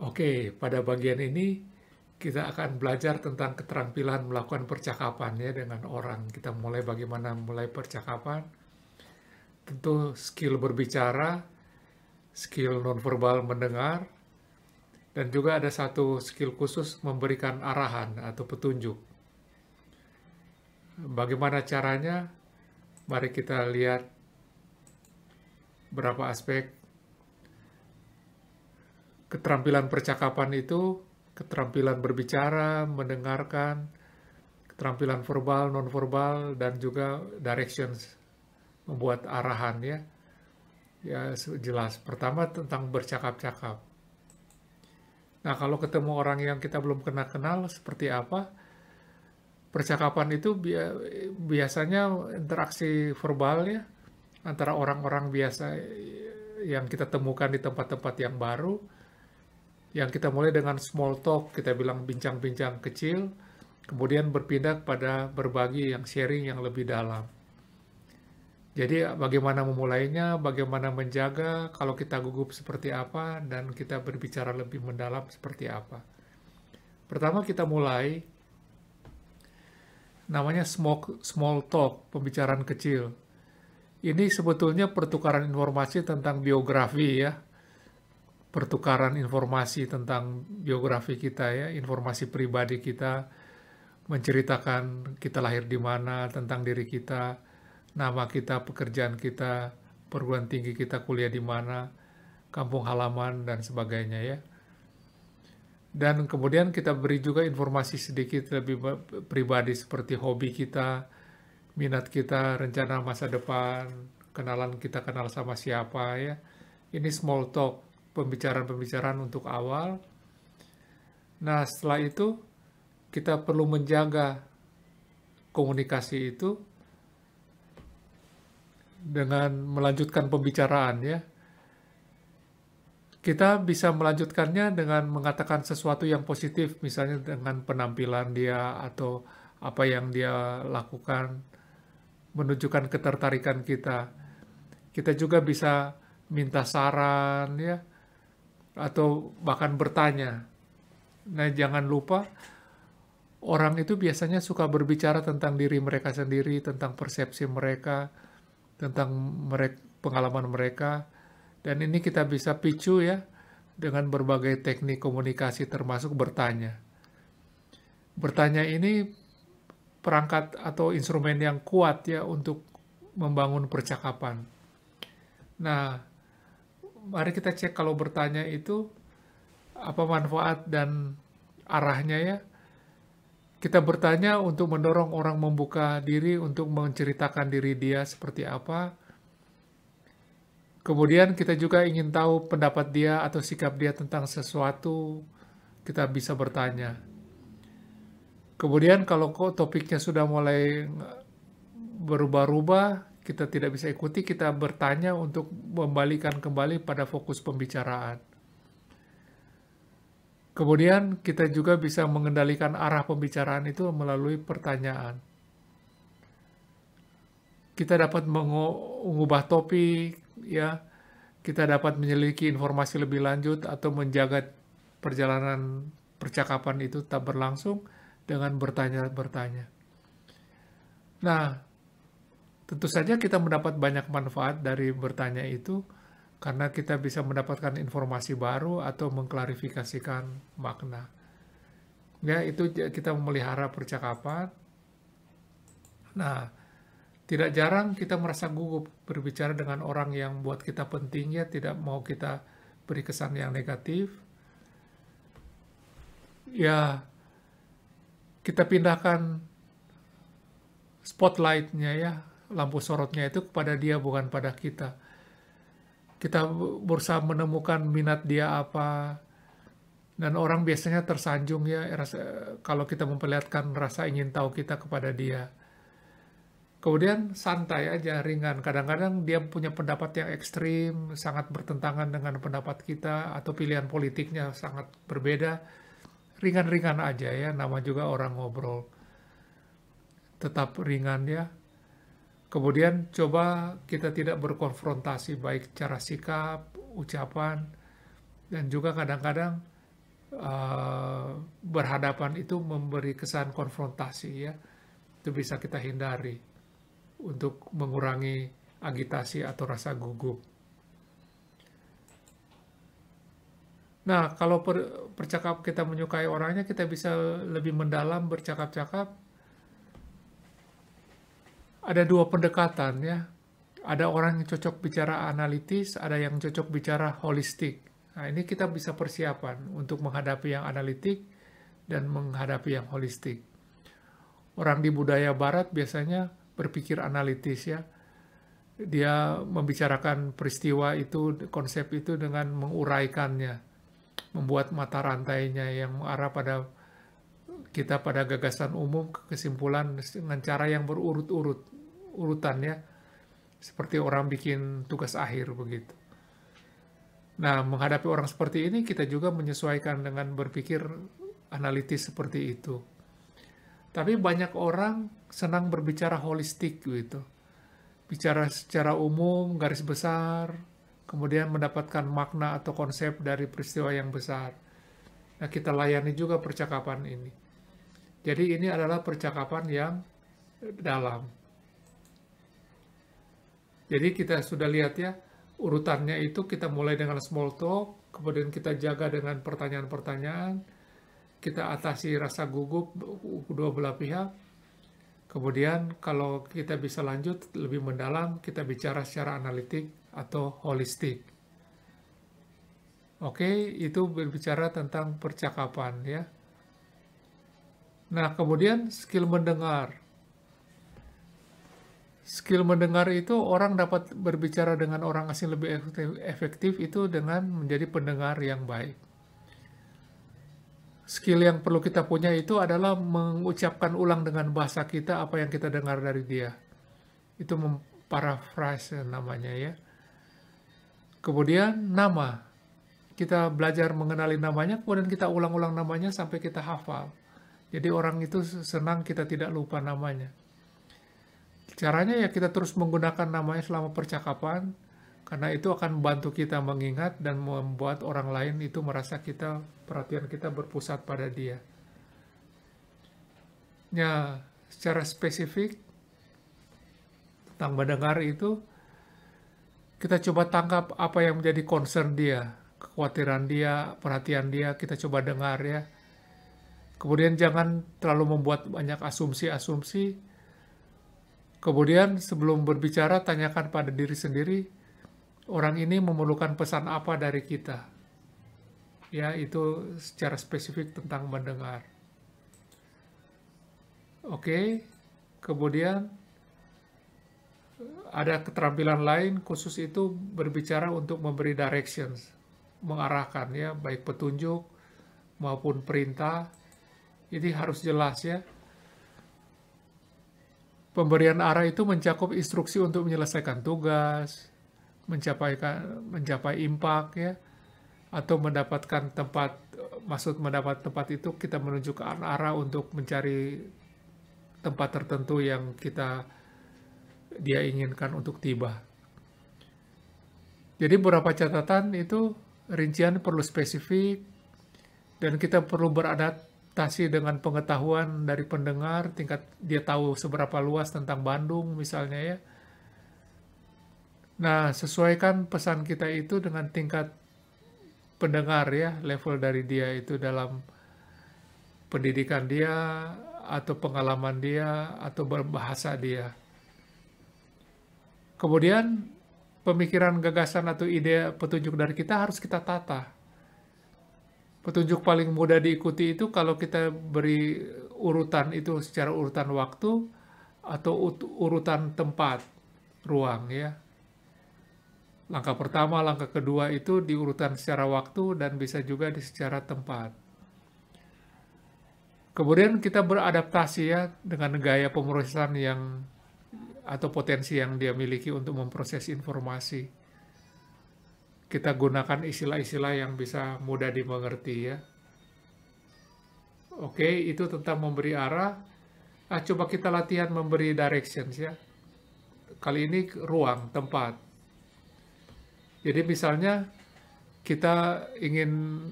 Oke, pada bagian ini kita akan belajar tentang keterampilan melakukan percakapan ya dengan orang. Kita mulai bagaimana mulai percakapan. Tentu skill berbicara, skill nonverbal mendengar, dan juga ada satu skill khusus memberikan arahan atau petunjuk. Bagaimana caranya? Mari kita lihat berapa aspek. Keterampilan percakapan itu keterampilan berbicara, mendengarkan, keterampilan verbal, nonverbal, dan juga directions, membuat arahan ya. Ya jelas. Pertama tentang bercakap-cakap. Nah, kalau ketemu orang yang kita belum kenal seperti apa, percakapan itu biasanya interaksi verbal ya, antara orang-orang biasa yang kita temukan di tempat-tempat yang baru, yang kita mulai dengan small talk, kita bilang bincang-bincang kecil, kemudian berpindah pada berbagi yang sharing yang lebih dalam. Jadi bagaimana memulainya, bagaimana menjaga, kalau kita gugup seperti apa, dan kita berbicara lebih mendalam seperti apa. Pertama kita mulai, namanya small talk, pembicaraan kecil. Ini sebetulnya pertukaran informasi tentang biografi ya, pertukaran informasi tentang biografi kita ya, informasi pribadi kita, menceritakan kita lahir di mana, tentang diri kita, nama kita, pekerjaan kita, perguruan tinggi kita, kuliah di mana, kampung halaman, dan sebagainya ya. Dan kemudian kita beri juga informasi sedikit lebih pribadi seperti hobi kita, minat kita, rencana masa depan, kenalan kita kenal sama siapa ya. Ini small talk, pembicaraan-pembicaraan untuk awal. Nah setelah itu kita perlu menjaga komunikasi itu dengan melanjutkan pembicaraan ya. Kita bisa melanjutkannya dengan mengatakan sesuatu yang positif, misalnya dengan penampilan dia atau apa yang dia lakukan, menunjukkan ketertarikan kita. Kita juga bisa minta saran ya, atau bahkan bertanya. Nah, jangan lupa orang itu biasanya suka berbicara tentang diri mereka sendiri, tentang persepsi mereka, tentang pengalaman mereka. Dan ini kita bisa picu ya dengan berbagai teknik komunikasi termasuk bertanya. Bertanya ini perangkat atau instrumen yang kuat ya untuk membangun percakapan. Nah, mari kita cek kalau bertanya itu apa manfaat dan arahnya ya. Kita bertanya untuk mendorong orang membuka diri untuk menceritakan diri dia seperti apa. Kemudian kita juga ingin tahu pendapat dia atau sikap dia tentang sesuatu, kita bisa bertanya. Kemudian kalau topiknya sudah mulai berubah-ubah, kita tidak bisa ikuti, kita bertanya untuk membalikan kembali pada fokus pembicaraan. Kemudian kita juga bisa mengendalikan arah pembicaraan itu melalui pertanyaan. Kita dapat mengubah topik, ya, kita dapat menyelidiki informasi lebih lanjut atau menjaga perjalanan percakapan itu tetap berlangsung dengan bertanya-bertanya. Nah, tentu saja kita mendapat banyak manfaat dari bertanya itu karena kita bisa mendapatkan informasi baru atau mengklarifikasikan makna. Ya, itu kita memelihara percakapan. Nah, tidak jarang kita merasa gugup berbicara dengan orang yang buat kita penting ya, tidak mau kita beri kesan yang negatif. Ya, kita pindahkan spotlight-nya ya, lampu sorotnya itu kepada dia bukan pada kita. Kita berusaha menemukan minat dia apa, dan orang biasanya tersanjung ya kalau kita memperlihatkan rasa ingin tahu kita kepada dia. Kemudian santai aja, ringan. Kadang-kadang dia punya pendapat yang ekstrim, sangat bertentangan dengan pendapat kita, atau pilihan politiknya sangat berbeda. Ringan-ringan aja ya, nama juga orang ngobrol. Tetap ringan ya. Kemudian coba kita tidak berkonfrontasi, baik cara sikap, ucapan, dan juga kadang-kadang berhadapan itu memberi kesan konfrontasi ya. Itu bisa kita hindari untuk mengurangi agitasi atau rasa gugup. Nah, kalau percakap kita menyukai orangnya, kita bisa lebih mendalam bercakap-cakap. Ada dua pendekatan ya. Ada orang yang cocok bicara analitis, ada yang cocok bicara holistik. Nah, ini kita bisa persiapan untuk menghadapi yang analitik dan menghadapi yang holistik. Orang di budaya barat biasanya berpikir analitis ya. Dia membicarakan peristiwa itu, konsep itu dengan menguraikannya, membuat mata rantainya yang mengarah pada kita pada gagasan umum, kesimpulan dengan cara yang berurut-urut, urutannya, seperti orang bikin tugas akhir begitu. Nah, menghadapi orang seperti ini, kita juga menyesuaikan dengan berpikir analitis seperti itu. Tapi banyak orang senang berbicara holistik gitu. Bicara secara umum, garis besar, kemudian mendapatkan makna atau konsep dari peristiwa yang besar. Nah, kita layani juga percakapan ini. Jadi ini adalah percakapan yang dalam. Jadi kita sudah lihat ya, urutannya itu kita mulai dengan small talk, kemudian kita jaga dengan pertanyaan-pertanyaan, kita atasi rasa gugup kedua belah pihak, kemudian kalau kita bisa lanjut lebih mendalam, kita bicara secara analitik atau holistik. Oke, itu berbicara tentang percakapan ya. Nah, kemudian skill mendengar. Skill mendengar itu orang dapat berbicara dengan orang asing lebih efektif itu dengan menjadi pendengar yang baik. Skill yang perlu kita punya itu adalah mengucapkan ulang dengan bahasa kita apa yang kita dengar dari dia. Itu memparaphrase namanya ya. Kemudian nama. Kita belajar mengenali namanya, kemudian kita ulang-ulang namanya sampai kita hafal. Jadi orang itu senang kita tidak lupa namanya. Caranya ya kita terus menggunakan namanya selama percakapan, karena itu akan membantu kita mengingat dan membuat orang lain itu merasa perhatian kita berpusat pada dia. Ya, secara spesifik tentang mendengar itu, kita coba tangkap apa yang menjadi concern dia, kekhawatiran dia, perhatian dia, kita coba dengar ya. Kemudian jangan terlalu membuat banyak asumsi-asumsi. Kemudian sebelum berbicara, tanyakan pada diri sendiri, orang ini memerlukan pesan apa dari kita. Ya, itu secara spesifik tentang mendengar. Oke, kemudian ada keterampilan lain khusus itu berbicara untuk memberi directions, mengarahkan ya, baik petunjuk maupun perintah. Ini harus jelas ya. Pemberian arah itu mencakup instruksi untuk menyelesaikan tugas, mencapai impak ya, atau mendapatkan tempat. Maksud mendapat tempat itu kita menunjukkan arah untuk mencari tempat tertentu yang dia inginkan untuk tiba. Jadi beberapa catatan itu rincian perlu spesifik dan kita perlu beradaptasi dengan pengetahuan dari pendengar, tingkat dia tahu seberapa luas tentang Bandung misalnya ya. Nah, sesuaikan pesan kita itu dengan tingkat pendengar ya, level dari dia itu dalam pendidikan dia, atau pengalaman dia, atau berbahasa dia. Kemudian, pemikiran, gagasan, atau ide petunjuk dari kita harus kita tata. Petunjuk paling mudah diikuti itu kalau kita beri urutan itu secara urutan waktu, atau urutan tempat, ruang ya. Langkah pertama, langkah kedua itu diurutan secara waktu dan bisa juga secara tempat. Kemudian kita beradaptasi ya dengan gaya pemrosesan atau potensi yang dia miliki untuk memproses informasi. Kita gunakan istilah-istilah yang bisa mudah dimengerti ya. Oke, itu tentang memberi arah. Coba kita latihan memberi directions ya. Kali ini ruang, tempat. Jadi misalnya kita ingin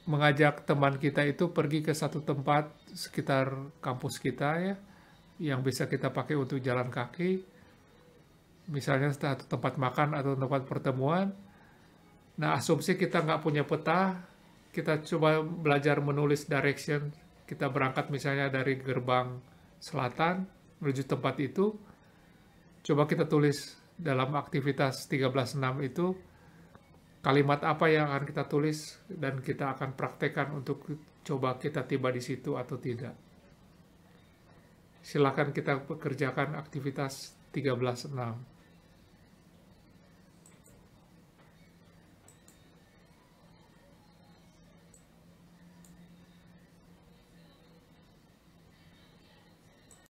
mengajak teman kita itu pergi ke satu tempat sekitar kampus kita ya, yang bisa kita pakai untuk jalan kaki, misalnya satu tempat makan atau tempat pertemuan. Nah, asumsi kita nggak punya peta, kita coba belajar menulis direction. Kita berangkat misalnya dari gerbang selatan menuju tempat itu, coba kita tulis dalam aktivitas 13.6 itu, kalimat apa yang akan kita tulis dan kita akan praktekkan untuk coba kita tiba di situ atau tidak. Silakan kita pekerjakan aktivitas 13.6.